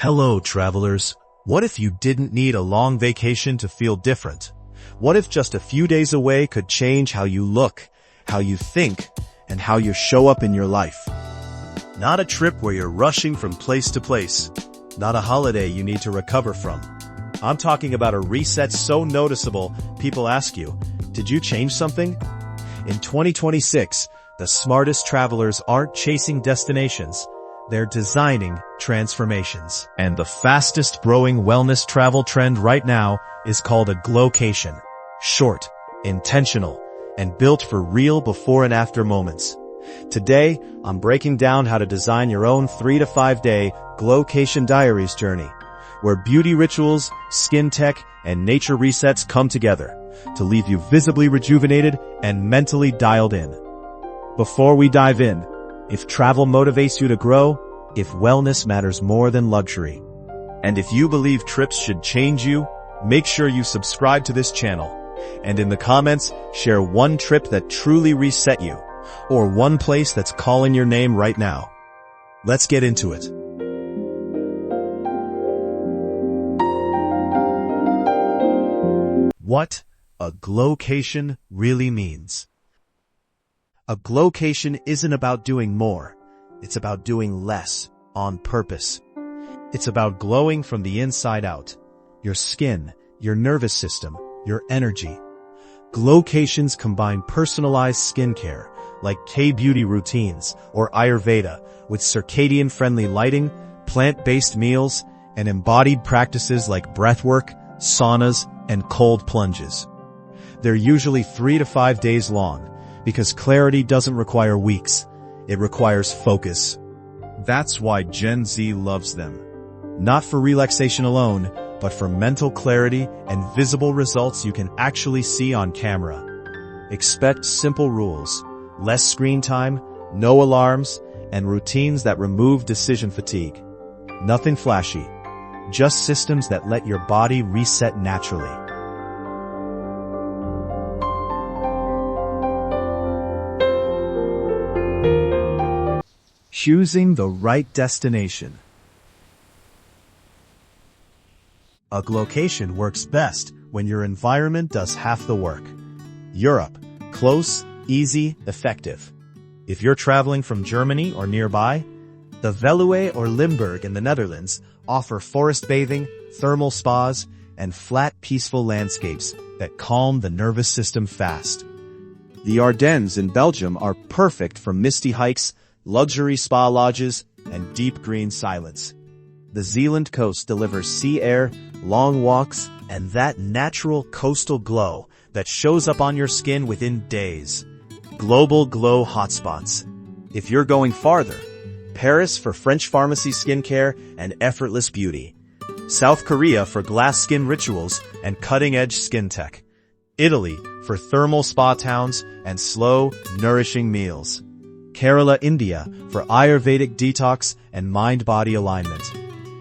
Hello, travelers. What if you didn't need a long vacation to feel different? What if just a few days away could change how you look, how you think, and how you show up in your life? Not a trip where you're rushing from place to place. Not a holiday you need to recover from. I'm talking about a reset so noticeable, people ask you, did you change something? In 2026, the smartest travelers aren't chasing destinations. They're designing transformations. And the fastest growing wellness travel trend right now is called a Glowcation. Short, intentional, and built for real before and after moments. Today, I'm breaking down how to design your own 3 to 5 day Glowcation Diaries journey, where beauty rituals, skin tech, and nature resets come together to leave you visibly rejuvenated and mentally dialed in. Before we dive in, if travel motivates you to grow, if wellness matters more than luxury, and if you believe trips should change you, make sure you subscribe to this channel. And in the comments, share one trip that truly reset you, or one place that's calling your name right now. Let's get into it. What a Glowcation really means. A Glowcation isn't about doing more. It's about doing less on purpose. It's about glowing from the inside out. Your skin, your nervous system, your energy. Glowcations combine personalized skincare like K-beauty routines or Ayurveda with circadian-friendly lighting, plant-based meals, and embodied practices like breathwork, saunas, and cold plunges. They're usually 3 to 5 days long because clarity doesn't require weeks. It requires focus. That's why Gen Z loves them. Not for relaxation alone, but for mental clarity and visible results you can actually see on camera. Expect simple rules, less screen time, no alarms, and routines that remove decision fatigue. Nothing flashy, just systems that let your body reset naturally. Choosing the right destination. A Glowcation works best when your environment does half the work. Europe. Close, easy, effective. If you're traveling from Germany or nearby, the Veluwe or Limburg in the Netherlands offer forest bathing, thermal spas, and flat, peaceful landscapes that calm the nervous system fast. The Ardennes in Belgium are perfect for misty hikes, luxury spa lodges, and deep green silence. The Zeeland coast delivers sea air, long walks, and that natural coastal glow that shows up on your skin within days. Global glow hotspots. If you're going farther, Paris for French pharmacy skincare and effortless beauty. South Korea for glass skin rituals and cutting-edge skin tech. Italy for thermal spa towns and slow, nourishing meals. Kerala, India for Ayurvedic detox and mind-body alignment.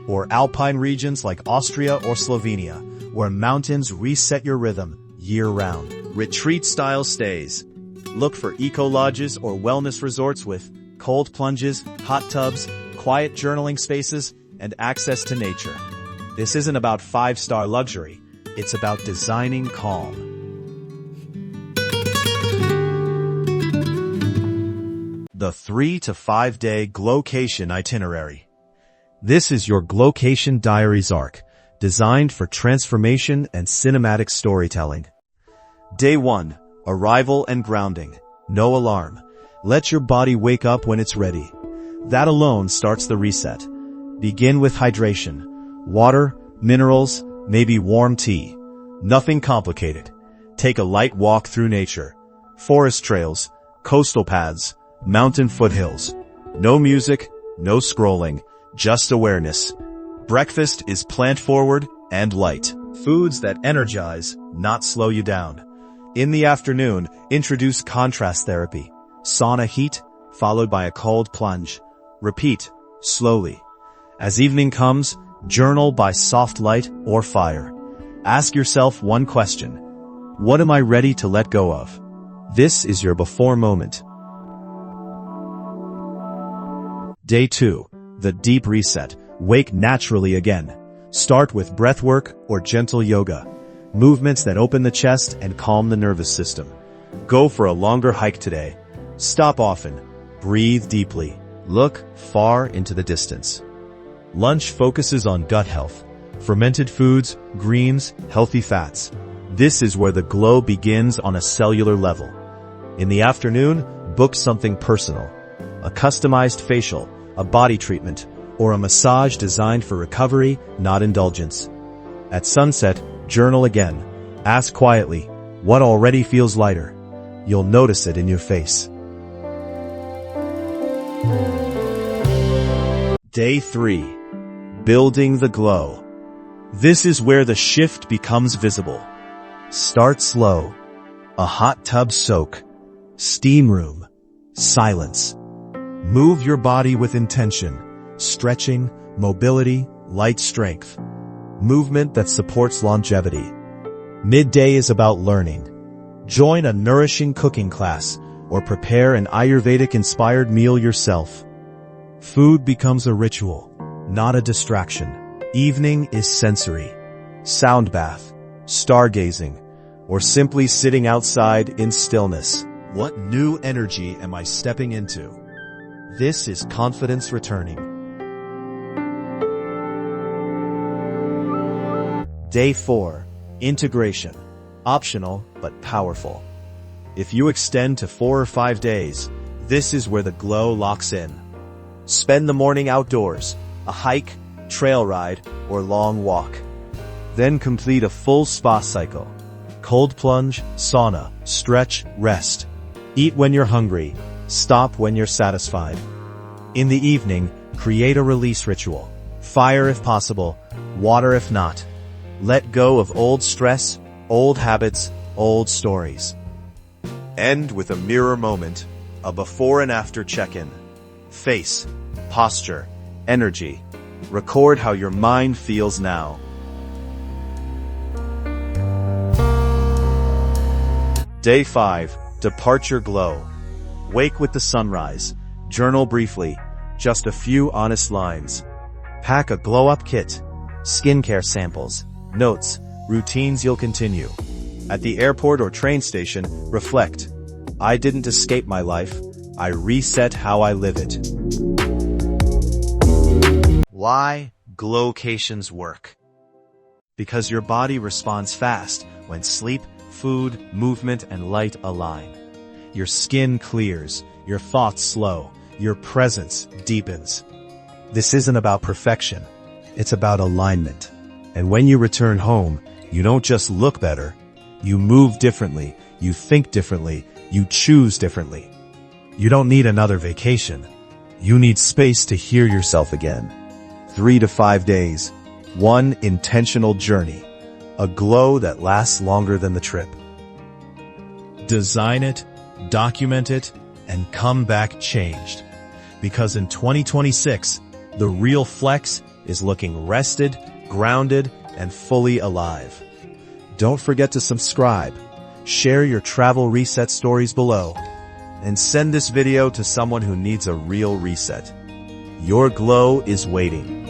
Or alpine regions like Austria or Slovenia, where mountains reset your rhythm year-round. Retreat-style stays. Look for eco-lodges or wellness resorts with cold plunges, hot tubs, quiet journaling spaces, and access to nature. This isn't about 5-star luxury. It's about designing calm. The 3 to 5 day Glowcation itinerary. This is your Glowcation Diaries arc, designed for transformation and cinematic storytelling. Day 1. Arrival and grounding. No alarm. Let your body wake up when it's ready. That alone starts the reset. Begin with hydration. Water, minerals, maybe warm tea. Nothing complicated. Take a light walk through nature. Forest trails, coastal paths, mountain foothills. No music, no scrolling, just awareness. Breakfast is plant-forward and light. Foods that energize, not slow you down. In the afternoon, introduce contrast therapy. Sauna heat, followed by a cold plunge. Repeat, slowly. As evening comes, journal by soft light or fire. Ask yourself one question. What am I ready to let go of? This is your before moment. Day 2. The deep reset, Wake naturally again. Start with breathwork or gentle yoga, movements that open the chest and calm the nervous system. Go for a longer hike today. Stop often. Breathe deeply. Look far into the distance. Lunch focuses on gut health, fermented foods, greens, healthy fats. This is where the glow begins on a cellular level. In the afternoon, book something personal. A customized facial, a body treatment, or a massage designed for recovery, not indulgence. At sunset, journal again. Ask quietly, what already feels lighter? You'll notice it in your face. Day 3. Building the glow. This is where the shift becomes visible. Start slow. A hot tub soak. Steam room. Silence. Move your body with intention. Stretching, mobility, light strength. Movement that supports longevity. Midday is about learning. Join a nourishing cooking class or prepare an Ayurvedic-inspired meal yourself. Food becomes a ritual, not a distraction. Evening is sensory. Sound bath, stargazing, or simply sitting outside in stillness. What new energy am I stepping into? This is confidence returning. Day 4. Integration. Optional, but powerful. If you extend to 4 or 5 days, this is where the glow locks in. Spend the morning outdoors, a hike, trail ride, or long walk. Then complete a full spa cycle. Cold plunge, sauna, stretch, rest. Eat when you're hungry. Stop when you're satisfied. In the evening, create a release ritual. Fire if possible, water if not. Let go of old stress, old habits, old stories. End with a mirror moment, a before and after check-in. Face, posture, energy. Record how your mind feels now. Day 5. Departure glow. Wake with the sunrise. Journal briefly. Just a few honest lines. Pack a glow-up kit. Skincare samples. Notes, routines you'll continue. At the airport or train station, reflect. I didn't escape my life. I reset how I live it. Why glowcations work? Because your body responds fast when sleep, food, movement, and light align. Your skin clears, your thoughts slow, your presence deepens. This isn't about perfection. It's about alignment. And when you return home, you don't just look better. You move differently, you think differently, you choose differently. You don't need another vacation. You need space to hear yourself again. 3 to 5 days. One intentional journey. A glow that lasts longer than the trip. Design it, document it, and come back changed. Because in 2026, the real flex is looking rested, grounded, and fully alive. Don't forget to subscribe, share your travel reset stories below, and send this video to someone who needs a real reset. Your glow is waiting.